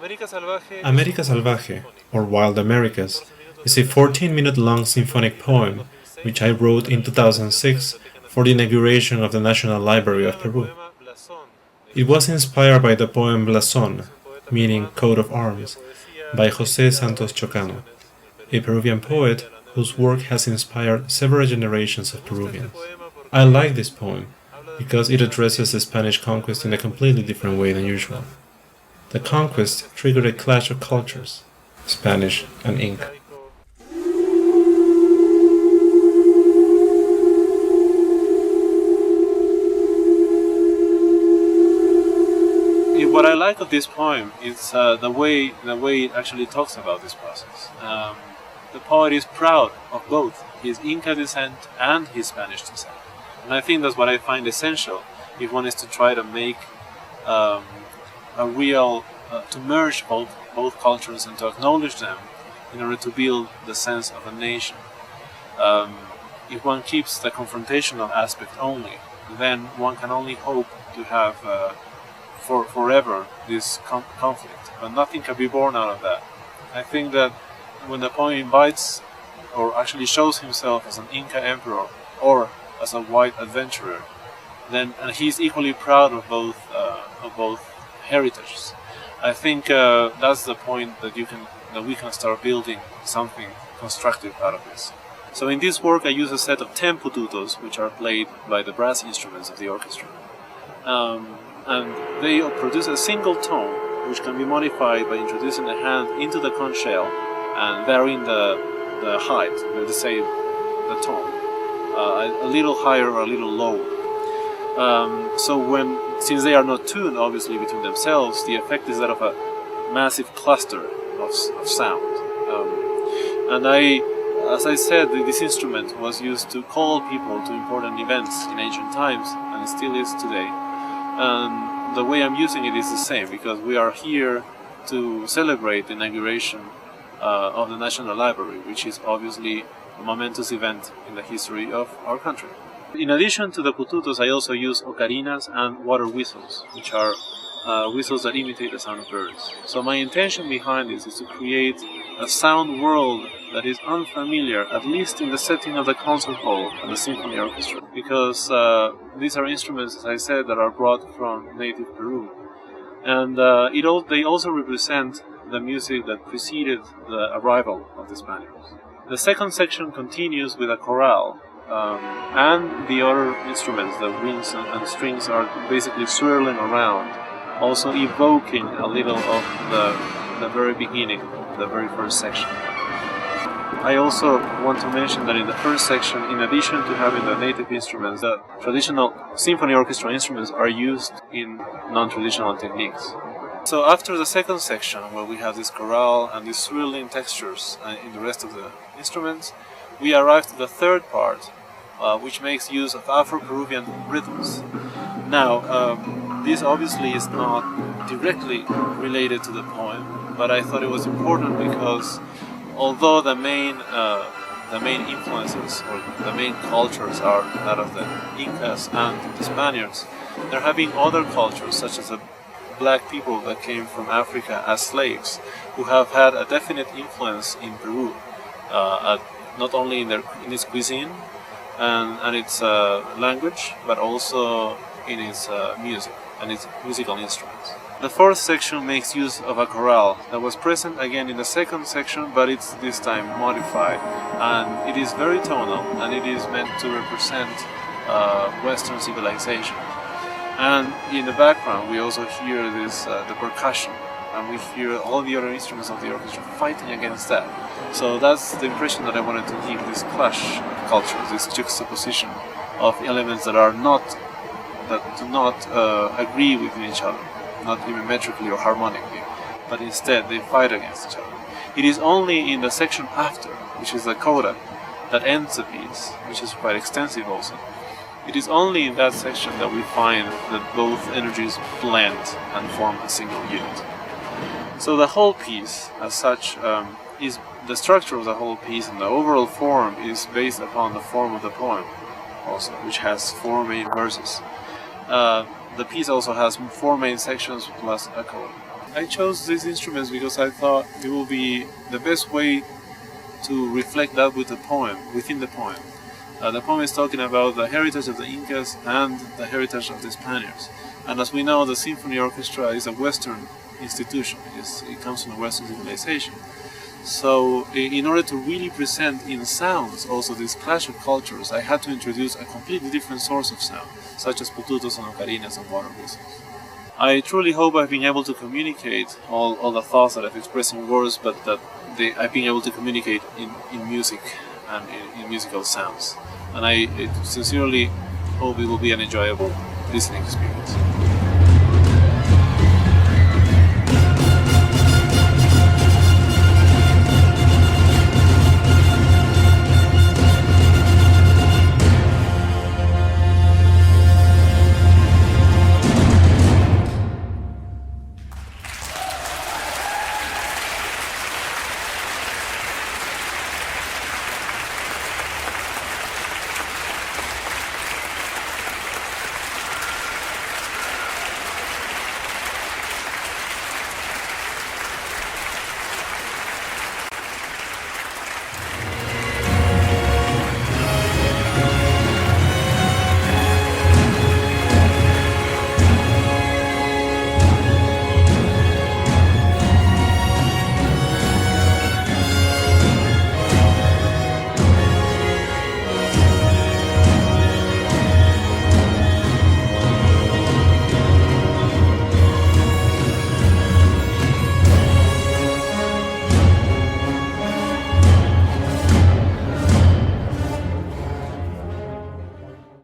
América Salvaje, or Wild Americas, is a 14-minute-long symphonic poem which I wrote in 2006 for the inauguration of the National Library of Peru. It was inspired by the poem Blasón, meaning coat of arms, by José Santos Chocano, a Peruvian poet whose work has inspired several generations of Peruvians. I like this poem because it addresses the Spanish conquest in a completely different way than usual. The conquest triggered a clash of cultures, Spanish and Inca. What I like of this poem is the way it actually talks about this process. The poet is proud of both his Inca descent and his Spanish descent, and I think that's what I find essential if one is to try to make a real to merge both cultures and to acknowledge them in order to build the sense of a nation. If one keeps the confrontational aspect only, then one can only hope to have for forever this conflict, but nothing can be born out of that. I think that when the poem invites or actually shows himself as an Inca emperor or as a white adventurer, then and he's equally proud of both heritages. I think that's the point that we can start building something constructive out of this. So in this work I use a set of 10 pututos, which are played by the brass instruments of the orchestra. And they produce a single tone, which can be modified by introducing the hand into the conch shell and varying the height, let's say the tone, a little higher or a little lower. Since they are not tuned, obviously, between themselves, the effect is that of a massive cluster of sound. As I said, this instrument was used to call people to important events in ancient times, and it still is today. And the way I'm using it is the same, because we are here to celebrate the inauguration of the National Library, which is obviously a momentous event in the history of our country. In addition to the pututos, I also use ocarinas and water whistles, which are whistles that imitate the sound of birds. So my intention behind this is to create a sound world that is unfamiliar, at least in the setting of the concert hall and the symphony orchestra, because these are instruments, as I said, that are brought from native Peru. And they also represent the music that preceded the arrival of the Spaniards. The second section continues with a chorale, and the other instruments, the winds and strings, are basically swirling around, also evoking a little of the very beginning, the very first section. I also want to mention that in the first section, in addition to having the native instruments, the traditional symphony orchestra instruments are used in non-traditional techniques. So after the second section, where we have this chorale and these swirling textures in the rest of the instruments, we arrive to the third part, which makes use of Afro-Peruvian rhythms. Now, this obviously is not directly related to the poem, but I thought it was important because although the main influences or the main cultures are that of the Incas and the Spaniards, there have been other cultures, such as the black people that came from Africa as slaves, who have had a definite influence in Peru, not only in its cuisine and its language, but also in its music and its musical instruments. The fourth section makes use of a chorale that was present again in the second section, but it's this time modified, and it is very tonal, and it is meant to represent Western civilization. And in the background we also hear the percussion, and we hear all the other instruments of the orchestra fighting against that. So that's the impression that I wanted to give, this clash of cultures, this juxtaposition of elements that do not agree with each other, not even metrically or harmonically, but instead they fight against each other. It is only in the section after, which is the coda, that ends the piece, which is quite extensive also. It is only in that section that we find that both energies blend and form a single unit. So the whole piece, as such, is the structure of the whole piece, and the overall form is based upon the form of the poem, also, which has 4 main verses. The piece also has 4 main sections plus a coda. I chose these instruments because I thought it would be the best way to reflect that with the poem, within the poem. The poem is talking about the heritage of the Incas and the heritage of the Spaniards. And as we know, the symphony orchestra is a Western institution. It comes from a Western civilization. So in order to really present in sounds also this clash of cultures, I had to introduce a completely different source of sound, such as pututos and ocarinas and water whistles. I truly hope I've been able to communicate all the thoughts that I've expressed in words, but that I've been able to communicate in music and in musical sounds. And I sincerely hope it will be an enjoyable listening experience.